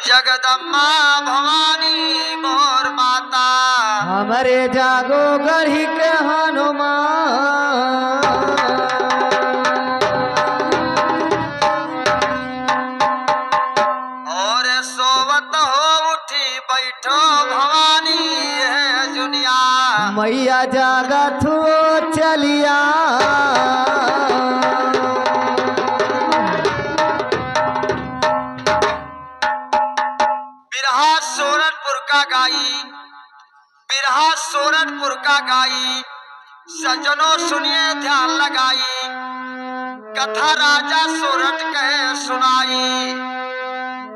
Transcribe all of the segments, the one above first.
जगदम्बा भवानी मोर माता। हमरे जागो गढ़ी के हनुमान। और सोवत हो उठी बैठो भवानी है जुनिया। मैया जागा थू चलिया। बिरहा सोरठपुर का गाई, बिरहा सोरठपुर का गाई, सजनों सुनिए ध्यान लगाई। कथा राजा सोरठ कहे सुनाई।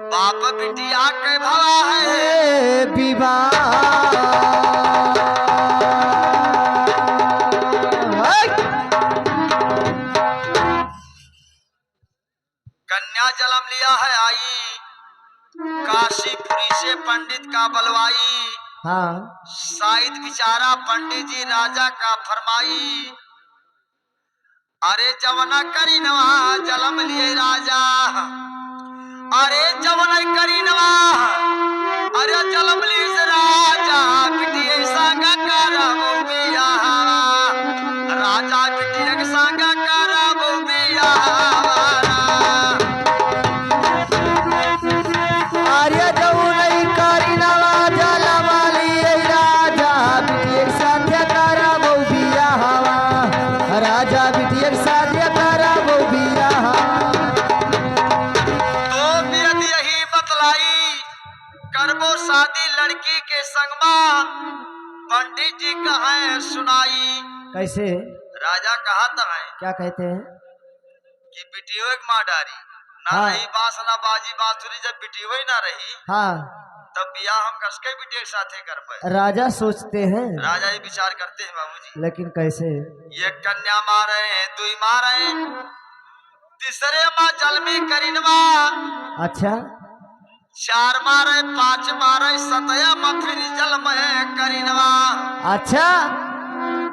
बाप बिटिया के भवा है विवाह। कन्या जन्म लिया है आई, काशीपुरी से पंडित का बलवाई। हाँ शायद बिचारा पंडित जी राजा का फरमाई। अरे जवना करी नवा जन्म लिए राजा, अरे जवना करी नवा, अरे जन्म लिए राजा बिटिया संग करबो बियाह। राजा बिटिया संग करबो बियाह। आर्य जाऊ नहीं करी नवा जलवाली राजा बिटिया साध्य करा बिया हवा। राजा बिटिया साध्य करा बिया। तो बेद यही बतलाई, करबो शादी लड़की के संग में। पंडित जी कहे सुनाई। कैसे राजा कहा है क्या कहते हैं? कि बिटियो एक माँ डारी ना हाँ। रही बांस ना बाजी बांसुरी। जब बिटियो ही ना रही हाँ तब बियाह हम कसके बिटिया के साथे कर पाए। राजा सोचते हैं राजा ये विचार करते हैं बाबूजी। लेकिन कैसे? ये कन्या मारे दुई मारे, तीसरे माँ जलमी करीनवा। अच्छा चार मारे पांच मारे सतया माँ फिर जल में करीनवा। अच्छा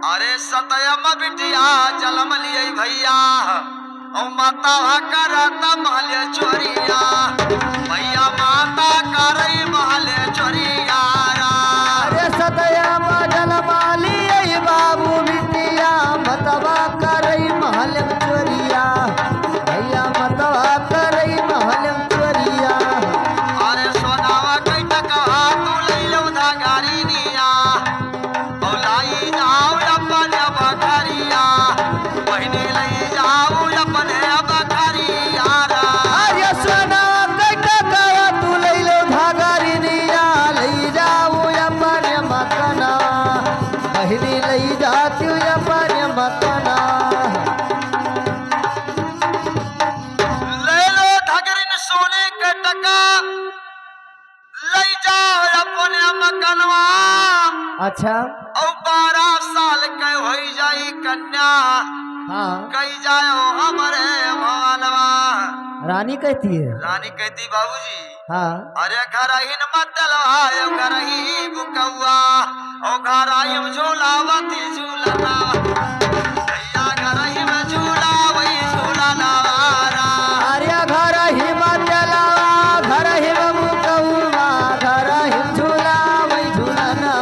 अरे सतया माँ बिटिया जलम लिए भैया। ओ माता करत महल चोरिया, भैया माता करई महल चोरिया। अरे सतया बाजल माली बाबू बिटिया मतवा करई महल चोरिया। भैया मतवा करई महल चोरिया। अरे सोनावा कई टका तू लई लो धागारी निया। ओ लाई जाओ अपने बखरिया, बहिनी लई जाओ अपने बखरिया। अरे सोना कटा कया तू लई लो धागारी निया। लई जाऊ अपने मकना, बहिनी लई जाती अपने मकना। ले लो धगरिन सोने के टका, लई जाओ अपने मकनवा। अच्छा औ 12 साल के होई जाई कन्या, हाँ कई जाओ हमारे भवनवा। रानी कहती है। रानी कहती बाबूजी हाँ अरे घर ही न मतलवायो घर ही बुकौआ। ओ घर ही में झूलावती झूलना, भैया घर ही में झूलावई झूलना। आर्या घर ही मचला घर ही मुकौवा। घर ही झूला वही झूलना।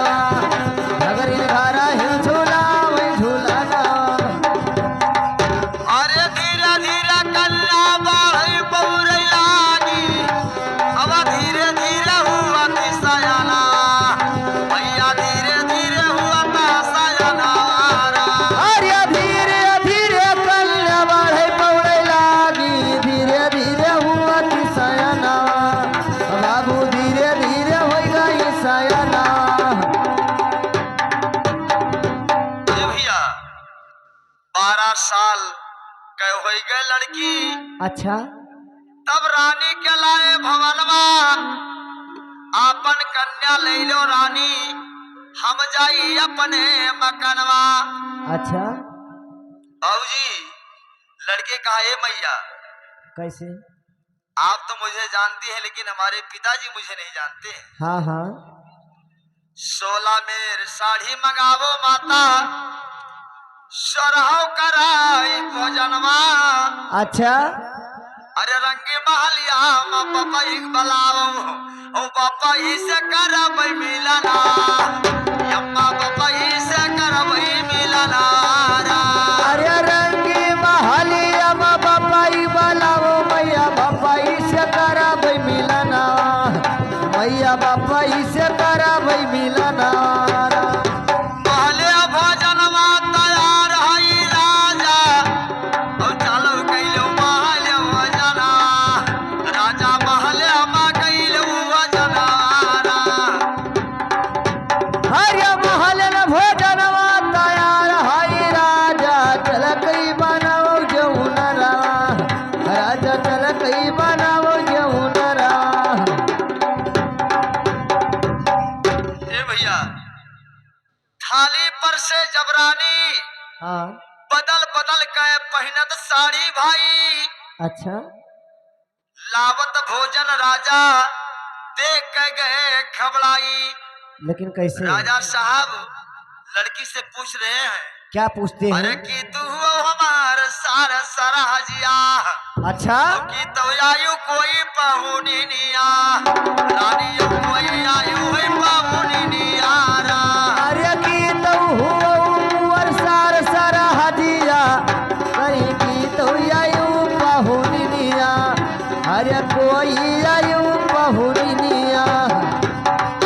नगरी घर ही झूला वही झूलना। अरे धीरे धीरे कन्या बढ़ई पौरई लागी। अब धीरे धीरे हुआ सयाना, भैया धीरे धीरे हुआ सयाना। आर्या धीरे धीरे कन्या बढ़े पौड़े लागी। धीरे धीरे हुआ सयना। बाबू धीरे धीरे हो गई सयना। ये भैया 12 साल के हो गए लड़की। अच्छा तब रानी के लाए भवनवा, आपन कन्या ले लो रानी, हम जाई अपने मकनवा। अच्छा बाबूजी लड़के कहा ए मैया कैसे? आप तो मुझे जानती हैं लेकिन हमारे पिताजी मुझे नहीं जानते। हाँ हाँ 16 मेर साड़ी मंगावो माता, सरहव कराई भोजनवा। अच्छा अरे रंगी महलिया में पपई बलाओ ओ पपई से करबै मिलना यम्मा पपई से करबै मिलना अरे रंगी महलिया में पपई बलाओ मैया पपई से करबै मिलना मैया पपई से करबै मिलना महले भोजनवा तैयार हई राजा और चलो कैलो महले भोजना राजा महले में कैलो भोजना हरे महल न भोजनवा तैयार हई राजा चल कई बनाओ जौनरा राजा चल कई बनाओ जौनरा ए भैया थाली पर से जबरानी हाँ बदल बदल के पहनत साड़ी भाई अच्छा लावत भोजन राजा देख के गए खबड़ाई लेकिन कैसे राजा साहब लड़की से पूछ रहे हैं क्या पूछते अरे हैं की तू हो हमार सारा सारा हजिया अच्छा की तो आयु कोई पहुनी निया रानी कोई आयु है पहुनी निया अरे की तो हुआ सार सारा हदिया कहीं की तो आयु बहुनिया अरे कोई आयु बहुनिया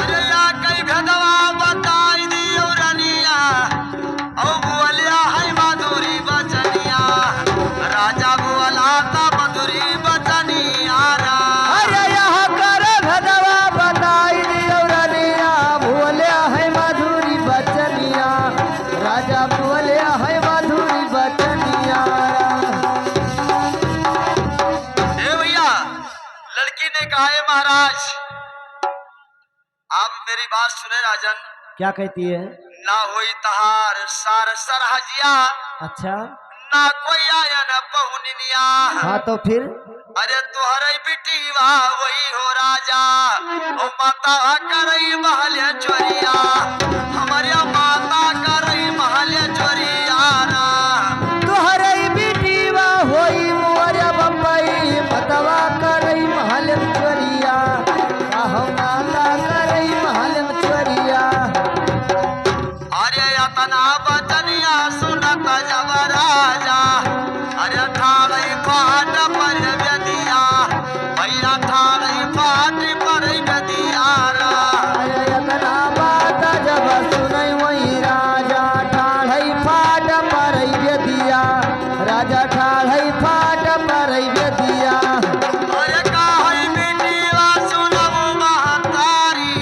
अरे या कई भदवा बताई दियो रनिया ओ बोलिया है माधुरी बचनिया राजा बोला था मधुरी बचनिया अरे यहाँ कर भदवा बताई दियो रनिया बोले है मधुरी बचनिया राजा बोले है मधुरी बचनिया ए भैया लड़की ने कहा है महाराज आप मेरी बात सुने राजन क्या कहती है ना होई तहार सार सरहजिया अच्छा ना कोई आया न पहुनिया हाँ तो फिर अरे तुहरे बिटिया वही हो राजा ओ माता करई महल चोरिया हमारे माता करई महल चोरिया तुहरे बेटीवा होई मोर बम्बई मतवा करई महल चोरिया माता करई महल चोरिया अरे यतना बचनिया सुनत जब राजा अरे ठाड़ई पाट पर बेदिया भैया ठाड़ई पाट पर बेदिया अरे यतना बात जब सुनई वही राजा ठाढ़ई फाट परई बेदिया राजा ठाढ़ई फाट परई बेदिया अरे काहई बेटीवा सुनबु महतारी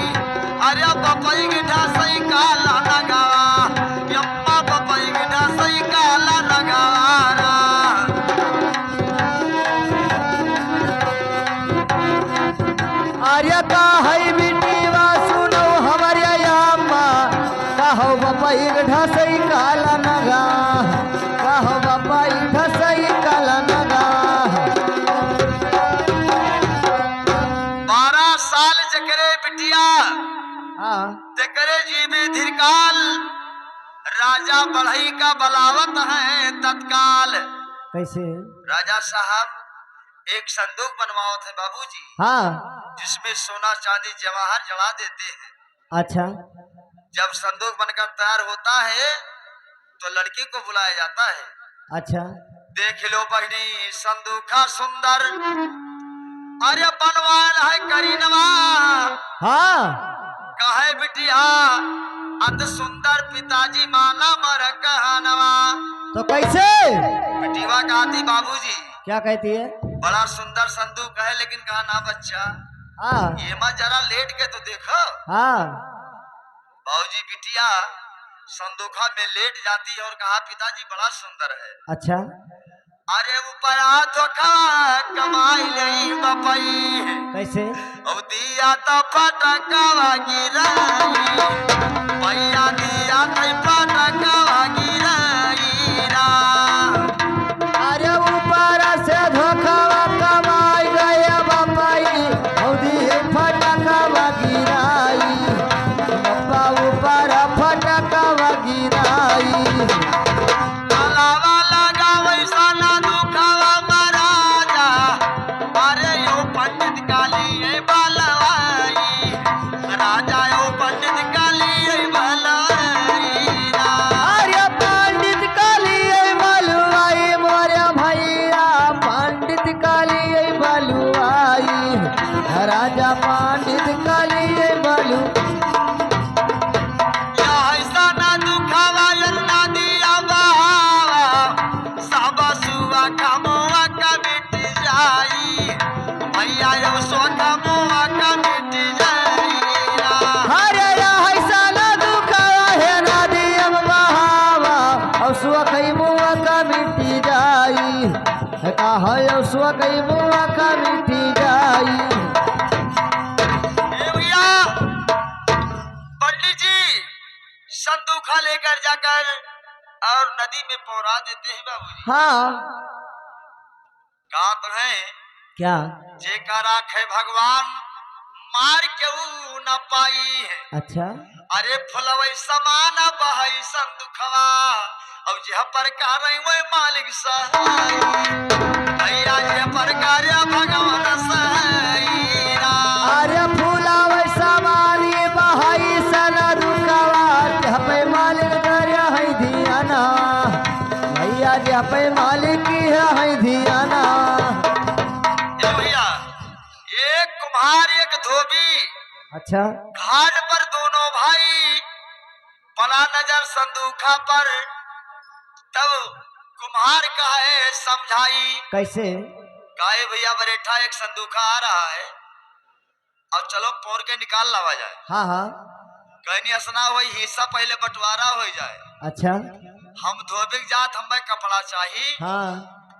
अरे पपई गिठा सही काला लगावा यम्मा पपई गिठा सही काला लगावा आर्य का है बेटीवा सुनो हमारे अम्मा कहो बपाई ढसई काला नगा कहो बपाई ढसई काला नगा 12 साल जकरे बिटिया हाँ जकरे जी में धिरकाल राजा बढ़ई का बलावत है तत्काल कैसे राजा साहब एक संदूक बनवाओ थे बाबूजी हाँ जिसमें सोना चांदी जवाहर जड़ा देते हैं अच्छा जब संदूक बनकर तैयार होता है तो लड़की को बुलाया जाता है अच्छा देख लो बहनी संदूखा सुंदर अरे बनवान है करीनवा हाँ कहे बिटिया अत सुंदर पिताजी माना मर कहनवा तो कैसे बिटिया कहती बाबूजी क्या कहती है बड़ा सुंदर संदूक है लेकिन कहा ना बच्चा हाँ ये मत जरा लेट के तो देखो हाँ बाबूजी बिटिया संदूखा में लेट जाती है और कहा पिताजी बड़ा सुंदर है अच्छा अरे ऊपर धोखा कमाई नहीं बपई कैसे ओ दिया तो फटकवा गिराई भैया दिया तो फटकवा गिराई रा अरे ऊपर से धोखावा कमाई गए बम्बई औदी फटकवा गिराई बप्पा ऊपर फटकवा गिराई अलावा लगा वैसा ना दुखावा महाराजा राजा पंडित कलिए बलू या ऐसा ना दुखावा ना दिया बहावा सब सुआ कमुआ का मिट जाई भैया यो सो कमुआ का मिट जाई हरे ऐसा न दुखावा है नदी अब बहावा और सुआ कई मुआ का मिट्टी जाई कहा सुआ कई मुआ का मिट्टी जाई भैया पंडित जी संदूखा लेकर जाकर और नदी में पौरा देते हैं बाबूजी हाँ कहा तो है क्या जेका राखे भगवान मार के ऊ न पाई है अच्छा अरे फुलवई समान बहई संदुखवा अब जे प्रकार वो मालिक सहाय भैया जे प्रकार भगवान सहायरा अरे फूला वैसा माली बहाई सना दुखावा जपे मालिक दरिया है धियाना भैया जपे मालिक की है धियाना भैया एक कुम्हार एक धोबी अच्छा घाट पर दोनों भाई पला नजर संदूखा पर तब कुम्हार कहे समझाई कैसे काहे भैया बरेठा एक संदूखा आ रहा है अब चलो पोर के निकाल लावा जाए हाँ हाँ कहनी असना वही हिस्सा पहले बंटवारा हो जाए अच्छा हम धोबिक जात हमें कपड़ा चाहिए हाँ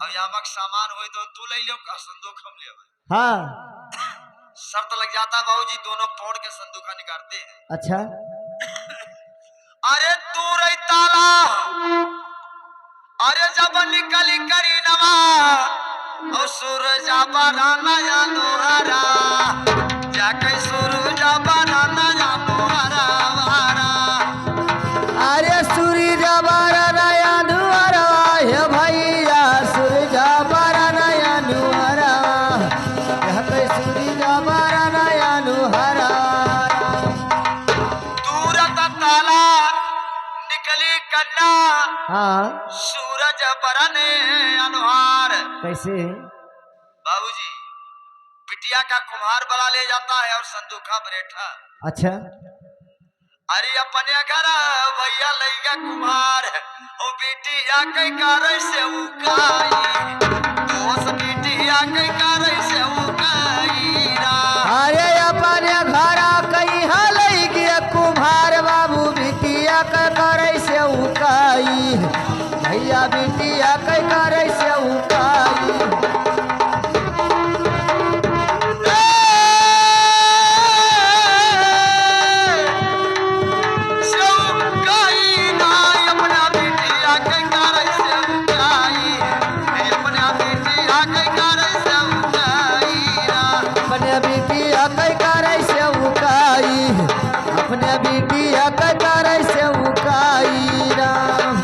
और यामक सामान हुई तो तू ले लो का संदूक हम ले हाँ शर्त लग जाता बाबूजी दोनों पोर के संदूखा निकालते हैं अच्छा अरे तू रही ताला अरे जब निकली करी नवा और सूरज बराना या दोहरा जाके सूरज बराना या दोहरा वारा अरे सूरज बारा नया दुआरा हे भैया सूरज बारा नया दुआरा यह कई सूरज बारा नया दुआरा दूर ताला निकली कन्ना हाँ सूरज बरने अनुहार कैसे बाबूजी बिटिया का कुम्हार बला ले जाता है और संदूखा बरेठा अच्छा अरे अपने घर भैया लैगा कुम्हार ओ बिटिया कई करे से उकाई दोस्त बिटिया कई करे से उकाई अरे अपने घरा कई हलई गया कुम्हार बाबू बिटिया के करे से उकाई भैया बिटिया के करे से उकाई अपने बिटिया के करे से उकाई अपने बिटिया के करे से उकाई राम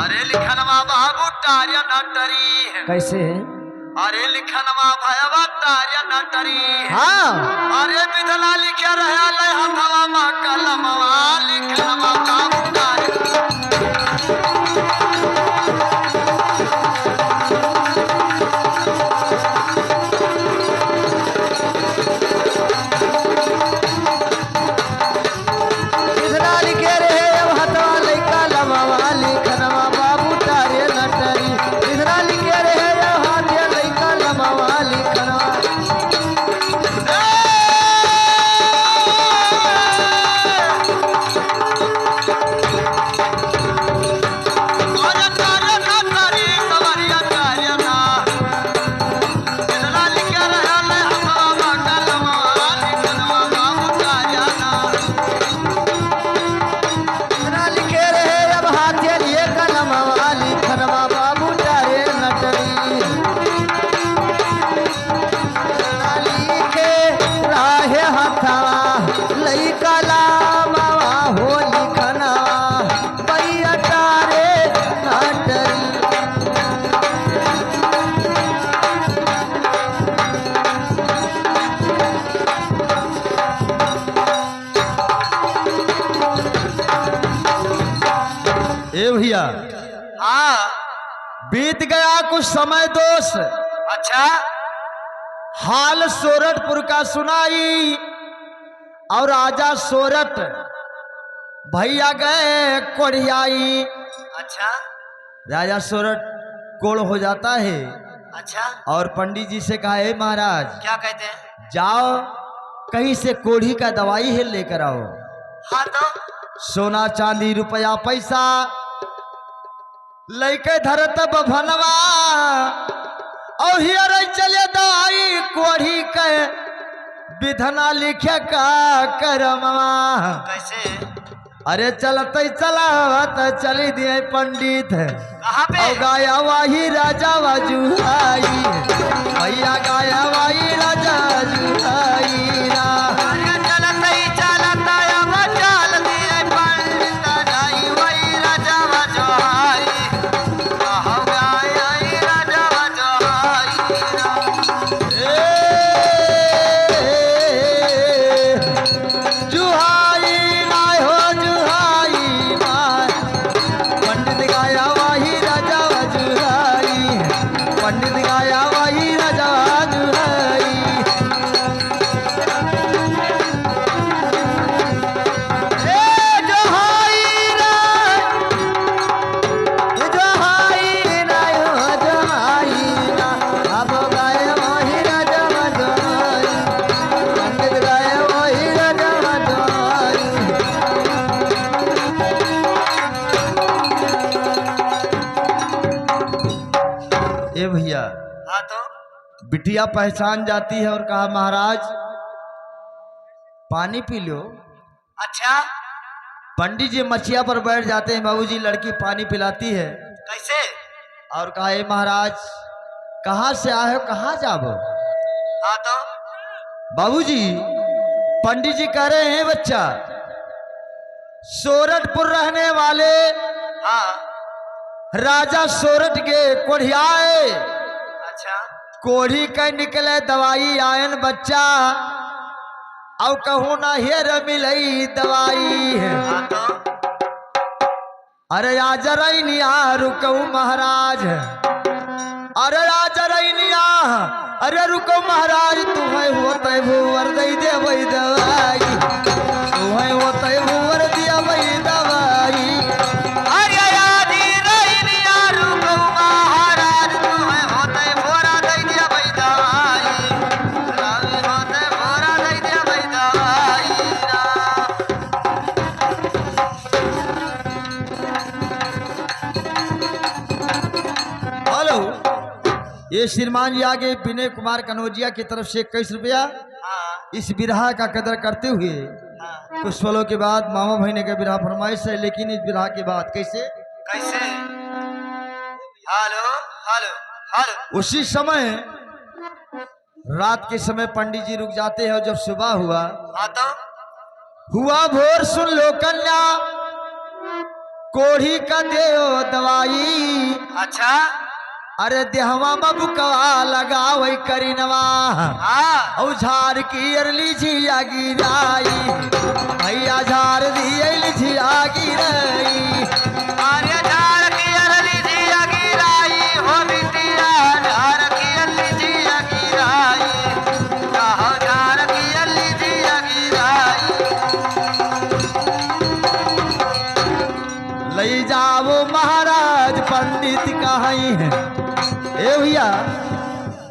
अरे लिखनवा बाबू टारिया नटरी कैसे अरे लिखनवा भयवा टारिया नटरी हाँ अरे विधना लिखे रहे ले हथवा मा कलमवा लिखनवा बाबू टारिया कितना लिखे रहे अब हथवा लइका लमवा लिखनवा बाबू तारे नटरी कितना लिखे रहे अब हाथे लइका लमवा लिखनवा ए भैया हाँ। बीत गया कुछ समय दोस्त, अच्छा। हाल सोरठपुर का सुनाई और राजा सोरठ भैया गए कोढ़ियाई। अच्छा। राजा सोरठ कोढ़ हो जाता है अच्छा। और पंडित जी से कहा, हे महाराज क्या कहते हैं? जाओ कहीं से कोढ़ी का दवाई है लेकर आओ। हाँ तो सोना चांदी रुपया पैसा लेके धरत बभनवा और हियर चले दवाई कोढ़ी के विधना लिखे का करमवा। कैसे? अरे चलते चलावत चली दिए पंडित कहाँ पे? और गाया वही राजा वजुआई, भैया गाया वही राजा वजुआई रा। अरे चलते ही चलता अब चल दिए पंडित जाई वही राजा वजोहाई। कहो गाया ही राजा वजोहाई रा। जुहाई नाय हो जुहाई नाय, पंडित गाया वही राजा वजुआई, पंडित गाया वही राजा वजुआई। ए भैया हाँ तो बिटिया पहचान जाती है और कहा, महाराज पानी पी लो। अच्छा। पंडित जी मछिया पर बैठ जाते हैं, बाबूजी लड़की पानी पिलाती है कैसे? और कहा, हे महाराज कहाँ से आए हो, कहाँ जाबो? हाँ तो बाबूजी पंडित जी कह रहे हैं, बच्चा सोरठपुर रहने वाले हाँ। राजा सोरठ के कोढ़ियाए, अच्छा। कोढ़ी के निकले दवाई आयन बच्चा और कहूँ ना हेर मिलई दवाई है। हाँ तो अरे आज रैनिया रुको महाराज, अरे आज रैनिया, अरे रुको महाराज, तुम्हें होते भूवर दे दे वही दवाई, तुम्हें होते भूवर दिया वही दवाई। अरे यादी रैनिया रुको महाराज, तुम्हें होते भोरा दई दिया भाई दवाई। रावी होते भोरा दई दिया भाई दवाई रा। हेलो, ये श्रीमान जी आगे विनय कुमार कनौजिया की तरफ से 21 रुपया हाँ। इस बिरहा का कदर करते हुए हाँ। कुछ पलों के बाद मामा भाई का बिरहा फरमाइश है, लेकिन इस बिरहा के बाद कैसे? कैसे? Hello hello hello. उसी समय रात के समय पंडित जी रुक जाते हैं और जब सुबह हाँ तो हुआ भोर, सुन लो कन्या कोढ़ी का देओ दवाई। अच्छा। अरे देहवा बबुकवा लगा वही करीनवा हाँ। औ झार की अरली झिया गिराई, भैया झार दिए झिया गिराई। अरे झाड़ की अरली जिया गिराई हो बिटिया, झाड़ की अरली जिया गिराई। कहो झाड़ की अरली जिया गिराई। लई जाओ महाराज पंडित कहीं है। ए भैया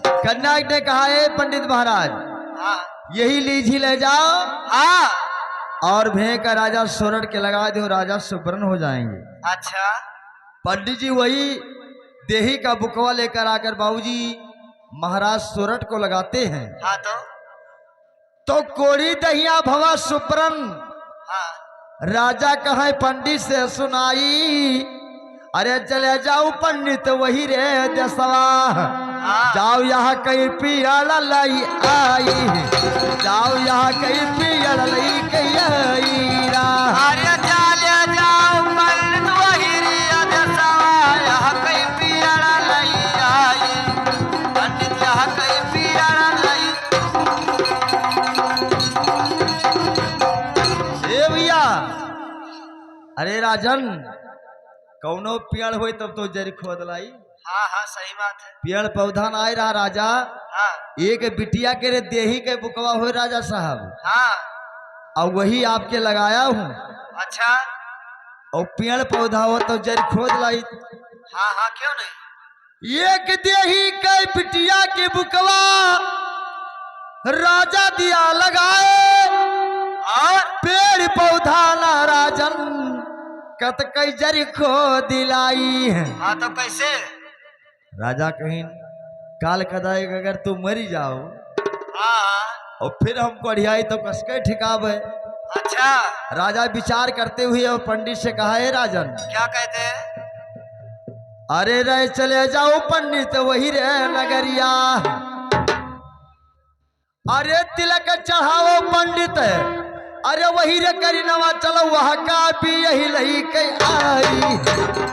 कन्या ने कहा, है पंडित महाराज हाँ। यही लीझी ले जाओ हाँ। और भें का राजा सोरठ के लगा दो, राजा सुब्रन हो जाएंगे। अच्छा। पंडित जी वही देही का बुकवा लेकर आकर बाबूजी महाराज सोरठ को लगाते हैं। हाँ तो कोड़ी दहिया भवा सुब्रन हाँ। राजा कहे पंडित से सुनाई, अरे चले जाओ पंडित वही रे देसवा, हाँ। जाओ यहाँ कहीं पियल लई आई, जाओ यहाँ कहीं पियल लई कहीं आई रा। अरे चले जाओ पंडित वही रे देसवा, यहाँ कहीं पियड़ा लई आई। पंडित यहाँ कहीं पियड़ा लई। ए भैया, अरे राजन कौनो पेड़ होई तब तो जरी खोद लाई। हाँ हाँ सही बात है। पेड़ पौधा ना आए रहा राजा, हाँ एक बिटिया के रे देही के बुकवा हो राजा साहब, हाँ। और वही आपके लगाया हूँ। अच्छा। और पेड़ पौधा हो तो जरी खोद लाई। हाँ हाँ क्यों नहीं। एक देही के बिटिया के बुकवा राजा दिया लगाए, और पेड़ पौधा ना राजन कत कई जरी खो दिलाई है। हाँ तो कैसे। राजा कहीं काल कदाई अगर तू मरी जाओ हाँ। और फिर हमको अढ़ियाई तो कसके ठिकावे। अच्छा राजा विचार करते हुए और पंडित से कहा, है राजन क्या कहते हैं। अरे रे चले जाओ पंडित वही रे नगरिया, अरे तिलक चढ़ाओ पंडित, अरे वही रे करी नवा चलो वह का भी यही लही कई आई,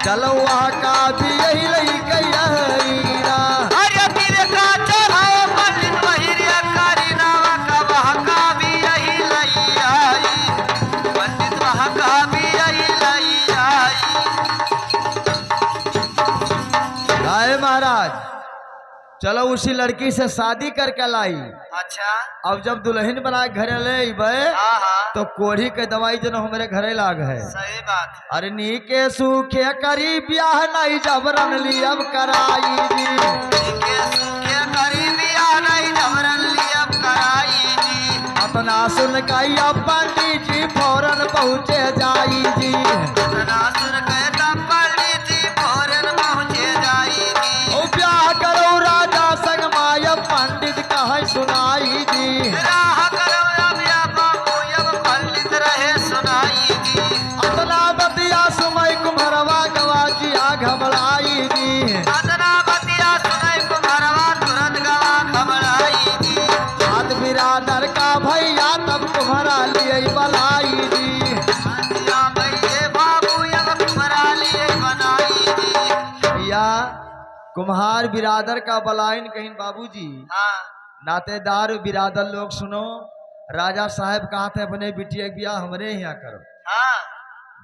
चलो वह का भी यही लही कई आई रा। अरे तिलक चढ़ाओ पंडित वही रे करी नवा का वह का भी यही लई आई, पंडित वह का भी यही लई आई। आए महाराज चलो उसी लड़की से शादी करके लाई। अच्छा। अब जब दुल्हन बना घरे ले अइबे हाँ हाँ तो कोढ़ी के दवाई जो हमारे घरे लाग है। सही बात है। अरे नी के सूखे करी ब्याह नहीं जबरन ली अब कराई जी, के सूखे करी बियाह नहीं जबरन ली अब कराई जी, अपना सुन कई अब पंडित जी फौरन पहुँचे जाई जी। तना सुन के तब पंडित जी फौरन पहुँचे जाई जी। ओ ब्याह करो राजा संग माया पंडित कहे सुनाई जी, राह करो अब या बाबू अब पंडित रहे सुनाई जी। अपना बतिया सुमय कुम्हरवा गवाजी आ घबराई जी। अदना बतिया सुनाई कुम्हरवा तुरंत गवा घबराई जी। हाथ बिरादर का भैया तब तुम्हारा लिए बलाई जी। या भैये बाबू अब कुम्हरा लिए बनाई जी। भैया कुम्हार बिरादर का बलाइन कहीं बाबूजी, हाँ नातेदार बिरादर लोग सुनो, राजा साहब कहा थे अपने बिटिया के ब्याह हमरे यहाँ करो। हाँ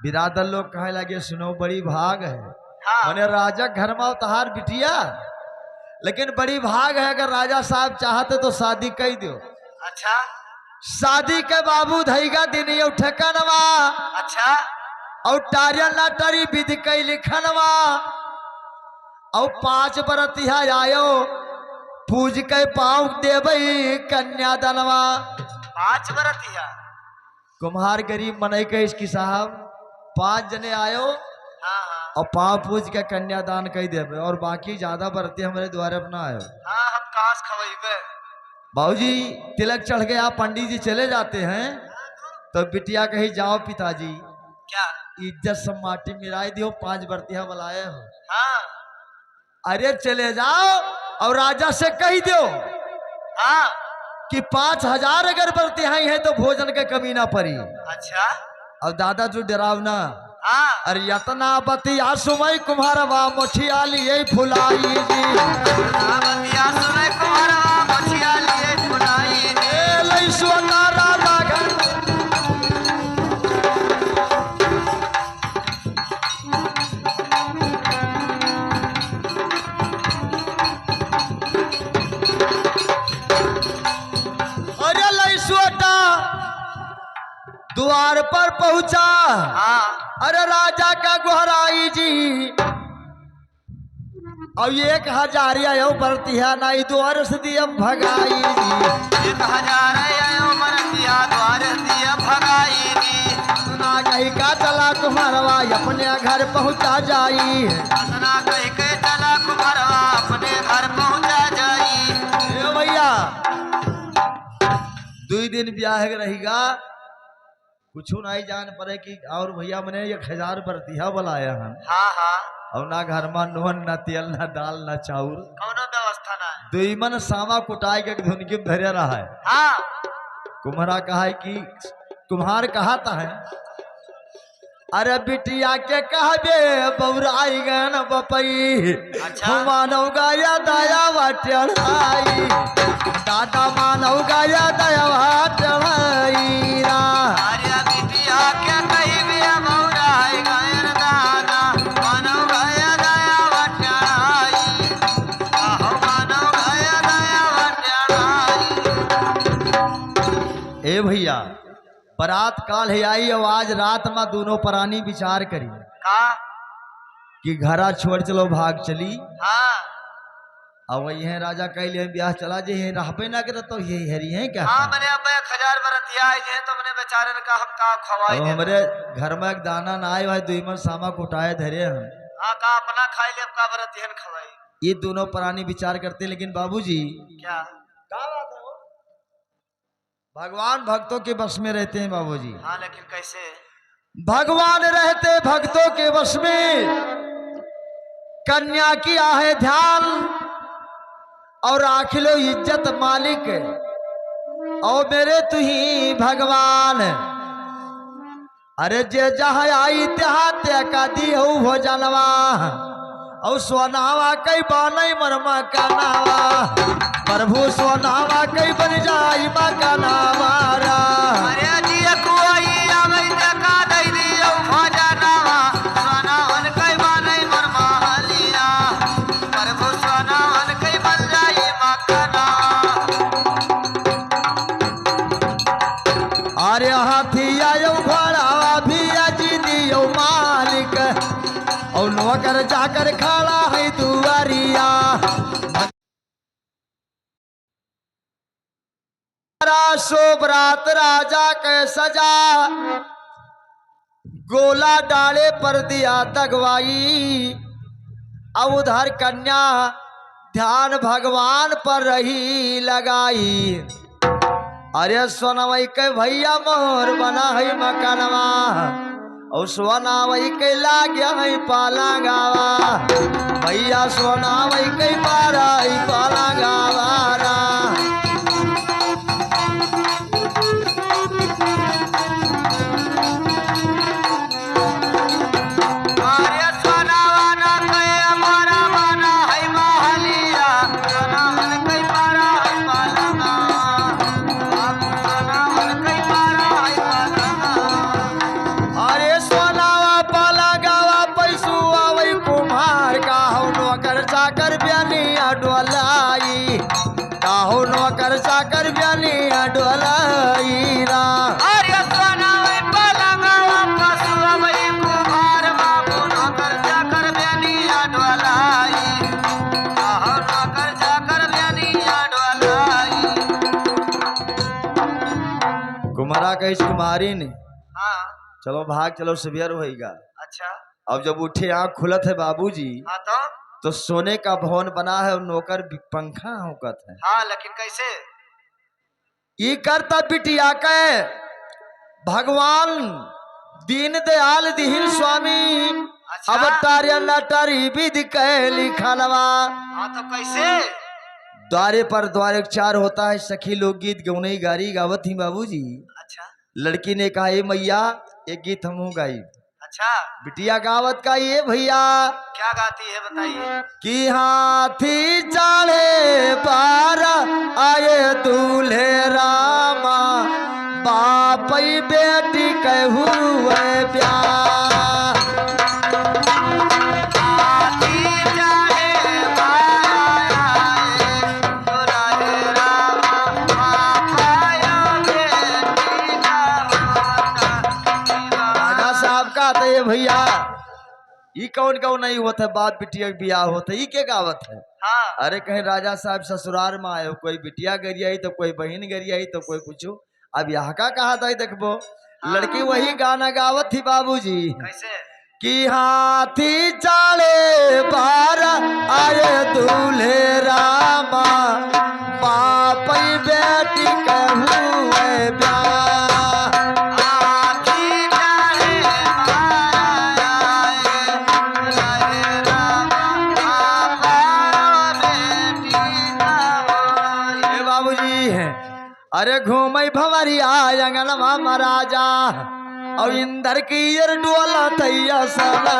बिरादर लोग कहे लगे सुनो बड़ी भाग है, हाँ मैंने राजा घर में तहार बिटिया, लेकिन बड़ी भाग है अगर राजा साहब चाहते तो शादी कर दो। अच्छा शादी के बाबू धैगा दिन ये ठेकनवा अच्छा। और टारियल ना टरी विधि कई लिखनवा, और 5 बरतिया आयो पूज के पाँव देवई कन्यादानवा। 5 बरतिया। कुम्हार गरीब मनई के इसकी साहब 5 जने आयो हाँ हाँ और पाँव पूज के कन्यादान कई देवे, और बाकी ज्यादा बरती हमारे द्वारे अपना आयो। हाँ हम काश खवैबे। बाबूजी तिलक चढ़ गया, पंडित जी चले जाते हैं तो बिटिया कही जाओ पिताजी क्या। इज्जत सब माटी मिलाई दियो, 5 बरतिया बुलाए हो। हाँ अरे चले जाओ और राजा से कह दो हाँ कि 5000 अगर बरतियां हैं तो भोजन के कमी ना पड़ी। अच्छा। अब दादा तू डरावना, हाँ अरे यतना बतिया सुमय कुम्हारवा मोछिया लिए फुलाई जी। बतिया सुने कुम्हरवा मछिया लिए फुलाई जी। ए लई सोना राजा घन अरे लई सोटा द्वार पर पहुंचा, हाँ अरे राजा का गोहराई जी। अब 1000 आयो बरतिया नहीं द्वार से दियम भगाई जी। 1000 आयो बरतिया द्वार दिया भगाई जी। ना कहीं का चला तुम्हारवा अपने घर पहुंचा जाई। असना कह के चला कुम्हरवा अपने घर पहुंचा जाई। ए भैया 2 दिन ब्याह रहेगा, कुछ नहीं जान पड़े कि और भैया मैंने 1000 बरतिया बुलाया हन, हाँ हाँ और ना घर में नून ना तेल ना दाल ना चाउर, कौनो व्यवस्था ना है। 2 मन सामा कुटाई के धुन की धरे रहा है। हाँ कुम्हारा कहा है कि कुम्हार कहाता है, अरे बिटिया के कहबे बौराई गन बपई, अच्छा। मानव गाया दया चढ़ाई, दादा मानव गाया दया चढ़ाई रा। आर्या बिटिया के कही बिया बौराई गन दादा भैया बारात काल है आई और आज रात में दोनों प्राणी विचार करी का कि घरा छोड़ चलो भाग चली। हाँ अब वही है राजा कह लिए ब्याह चला जे है रहबे ना करे तो ये हरी है क्या। हाँ मैंने अब 1000 बरतिया आए थे तो मैंने बेचारे ने कहा हम का खवाई अब दे हमारे घर में एक दाना ना आए भाई दुईमन सामा कुटाए धरे हम। हाँ का अपना खाई ले का बरतियन खवाई ये दोनों प्राणी विचार करते लेकिन बाबूजी क्या क्या बात है वो? भगवान भक्तों के बस में रहते हैं बाबूजी। हाँ लेकिन कैसे भगवान रहते भक्तों के वश में। कन्या की आहे ध्यान और आखिलो इज्जत मालिक और मेरे तू ही भगवान। अरे जे जहाँ आई त्यों त्या का दी हो जनवा और सोनावा कई बनई मरमा का नावा प्रभु सोनावा कई बन जाई बा का नावारा। अरे जी कोई आवे का दई दियो भजनवा सोनावन कई बनई मरमा हलिया प्रभु सोनावन कई बन जाई मकना। अरे हाथी आयो घोड़ा भी अजी दियो मालिक और नौकर जाकर खड़ा है दुआरिया। शोभरात राजा के सजा गोला डाले पर दिया दगवाई और उधर कन्या ध्यान भगवान पर रही लगाई। अरे सोनवई के भैया मोर बना है मकानवा और सोनावई के लाग्या है पालांगावा भैया सोनावई के पारा है पालांगावारा। अरे सोनावन कई हमारा बना है महलिया सोनावन कई पारा है पालना सोनावन कई पारा है पालना। अरे सोनावा पालांगावा पैसुआ वही कुम्हार का हो नौकर चाकर ब्यानिया डोलाई का हो नौकर चाकर ब्यानिया डोलाई रा। अरे सोनावन पालंगवा पशुआ वही कुम्हार बाबू नौकर चाकर बेनिया डोलाई आहो नौकर चाकर बेनिया डोलाई। कुमारा कही कुमारी ने हाँ चलो भाग चलो सवेर होएगा। अच्छा अब जब उठे आँख खुलत है बाबूजी हाँ तो सोने का भवन बना है और नौकर पंखा होकत है। हाँ लेकिन कैसे ये करता बिटिया के भगवान दीन दयाल दिहिल स्वामी अच्छा अवतार नटरी विधि के लिखलवा। हाँ तो कैसे द्वारे पर द्वारोपचार होता है सखी लोग गीत गौनई गारी गावत ही बाबूजी। अच्छा लड़की ने कहा ए मैया एक गीत हम गाई। अच्छा बिटिया गावत का ये भैया क्या गाती है बताइए। कि हाथी चढ़े पार आए दूल्हे रामा बापई बेटी कहू प्यार। हाथी चढ़े पाए दुल्हे रामा बापाया बेटी राजा साहब का तो ये भैया ये कौन कौन नहीं होता है बाप बिटिया के बियाह होता है ये क्या गावत है। हाँ अरे कहीं राजा साहब ससुराल में आए कोई बिटिया गरियाई तो कोई बहन गरियाई तो कोई कुछ। अब यहाँ का कहा था देखबो लड़की वही गाना गावत थी बाबूजी कैसे कि हाथी चाले बार आए दूल्हे रामा बापई बेटी कहू प्यार। हाथी चढ़े पाए दुल्हे रामा बापाया बेटी ए बाबूजी अरे घूमई भवरिया अंगनवा महाराजा और इंदर की डोला तैया साला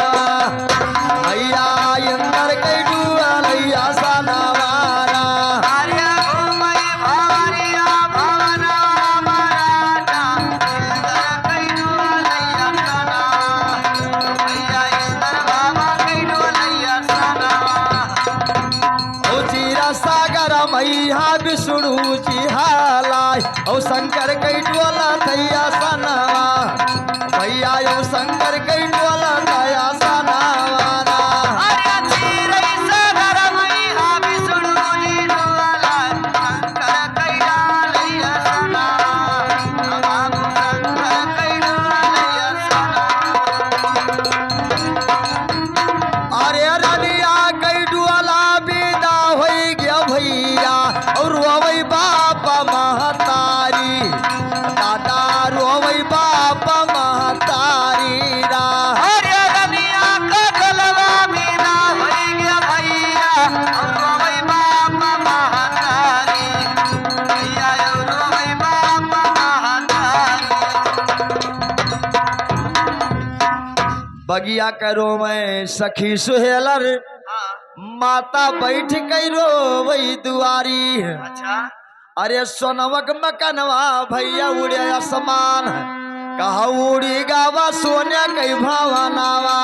भैया इंदर के डुअलैया साला वारा। आर्या घूमई भवरिया भवना महाराजा इंदर कई डोलैया सना भैया इंदर बाबा कई डोलैया सना। ओ चीरा सागर मैया विष्णु जी हालाय औ शंकर कई डोला थैया सनवा भैया यो शंकर कई डोला थैया सनवा ना। अरे चिरई सगर मैया विष्णु जी डोला शंकर कई डालैया सना बाबू शंकर कई डालैया सना। अरे रनिया कई डोला विदा होई गया भैया और रोवई बाप महतारी दादा रोवई बाप महतारी रा। अरे रनिया का गलवा बिना होई गया भैया और रोवई बाप महतारी भैया और रोवई बाप महतारी। बगिया करो मैं सखी सुहेलर हाँ, माता बैठ कई रोवई दुआरी। अच्छा अरे सोनवक मकनवा भैया उड़े आसमान कहा उड़ी गावा सोने कई भवनावा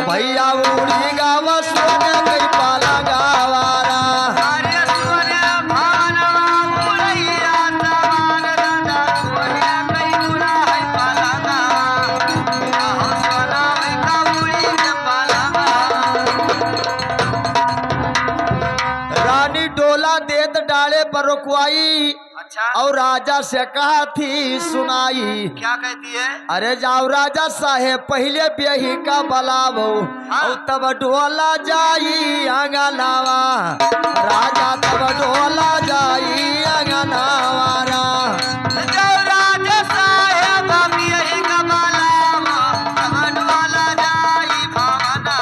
भैया उड़ी गावा सोने कई पाला गावारा। अरे सोने भानवा उड़ैया समान दादा सोने कई उड़ा है पालाना कहो सोना है का उड़ी के पालाना। रानी डोला देत डाले पर रुकवाई अच्छा और राजा से कहा थी सुनाई। क्या कहती है? अरे जाओ राजा साहेब पहले बेही का बलावो और तब डोला जाई अंगनावा राजा तब डोला जाई अंगनावा रा। जाओ राजा साहेब अब यही कमालाम तब डोला जाई भावना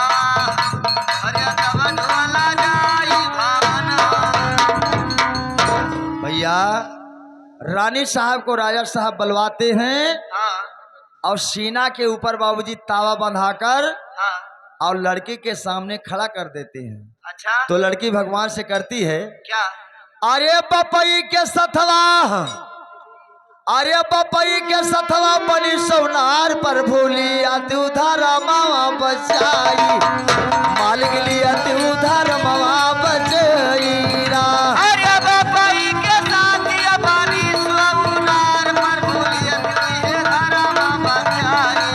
अरे तब डोला जाई भावना। भैया रानी साहब को राजा साहब बलवाते हैं हाँ और सीना के ऊपर बाबूजी तावा बंधाकर हाँ और लड़की के सामने खड़ा कर देते हैं। अच्छा तो लड़की भगवान से करती है क्या? अरे पपई के सथवा अरे पपई के सथवा बनी सोनार पर भूली अति उधार मावा बचाई मालिक ली अति उधार मावा बचाई रा। अरे बापाई के साथी अबानी सोनार पर भूलियत हुई है धरमा बचाई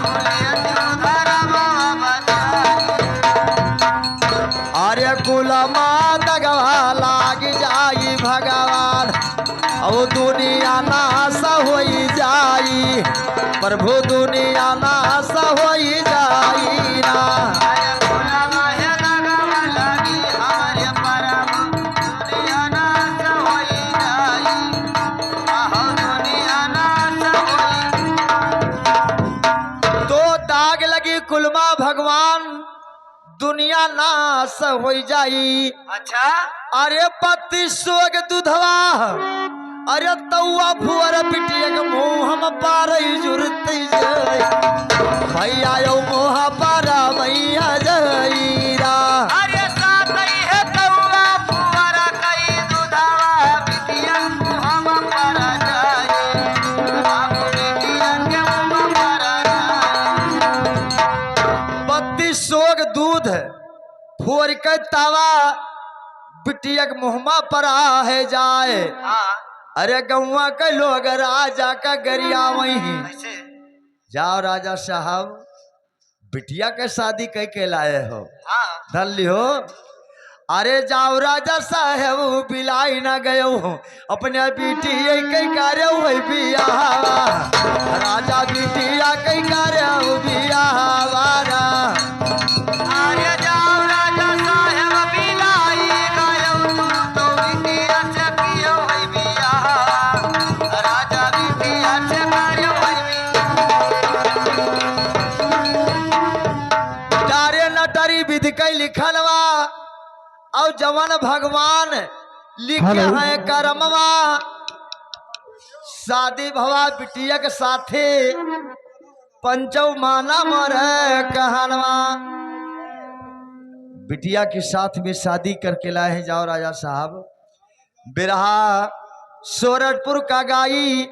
भूलियत धरमा बचाई। अरे कुलमा दगवा लाग जाई भगवान और दुनिया नाश होई जाई प्रभु दुनिया नाश होई जाई ना। अरे भोलावा है दगवा लगी हमारे परम दुनिया नाश होई जाई आहो दुनिया नाश होई। तो दाग लगी कुलमा भगवान दुनिया नाश हो जाई। अच्छा अरे पति सोग दुधवा अरे तौआ फुअर पिटिया के मुंह हम पार जुरत भैया यो मुँह पारा मैया जईरा। अरे साथई है कौवा फुवारा कई दुधावा बिटिया हम पर जाए बाबू बिटिया के मुंह पर जाए। पति सोग दूध फुअर के तावा बिटिया के मुहमा पर है जाए। हाँ अरे गौवा के लोग राजा का गरिया वही ऐसे जाओ राजा साहब बिटिया के शादी कह के लाए हो हाँ धन लियो। अरे जाओ राजा साहब बिलाई ना गए हो अपने बिटिया कई कार्य हुई बियाहवा राजा बिटिया कई कार्य बियाहवा रा। अरे जाओ राजा साहेब बिलाई गयो तो बिटिया से कियो है बियाह राजा बिटिया से कार्य है डारे नटरी विधि कई लिखलवा और जवन भगवान लिखे हैं करमवा शादी भवा बिटिया के साथे पंचौ माना मर कहनवा बिटिया के साथ में शादी करके लाए हैं। जाओ राजा साहब बिरहा सोरठपुर का गाई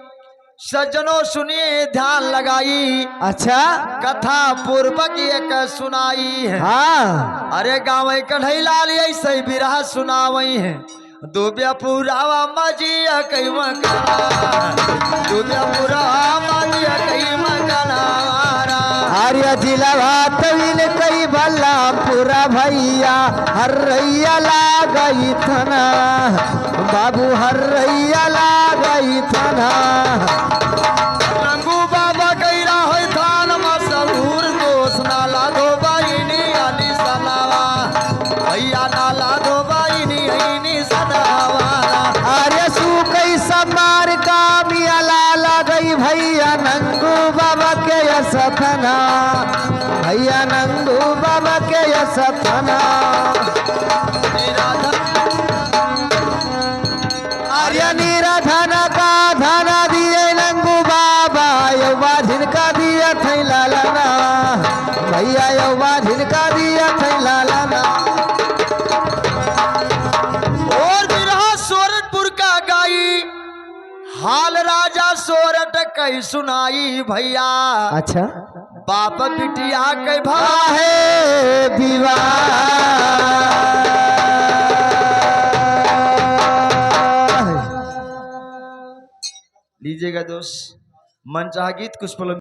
सज्जनों सुनिए ध्यान लगाई। अच्छा कथा पूर्वक एक सुनाई है। हाँ अरे गाँव कढ़ई लाल ऐसे बिरहा सुनावई है दुब्या पुरावा मजिया कई मकाना दुब्या पुरावा मजिया कई मकाना आर्य जिला तविल कई भला पूरा भैया हर्रैया लागई थना बाबू हर्रैया लागई थना रंगू बाबा कैरा है थान मशहूर दोस्त नाला दो बाइनी अली सनावा भैया नाला दो बाइनी अली सनावा आर्य सू कई समार का मियाला लगई भैया नंगू बाबा के यसथना भैया नंगू बाबा के यसथना आर्य निराधन का धन दिए नंगू बाबा यौवा झिनका दिया थैला लाना भैया यौवा झिनका दिया थैला लाना और बिरहा सोरठपुर का गाई हाल राजा सोरठ कई सुनाई भैया अच्छा बाप बिटिया कई भा आहे विवाह लीजिएगा दोस्त मनचाहा गीत कुछ पल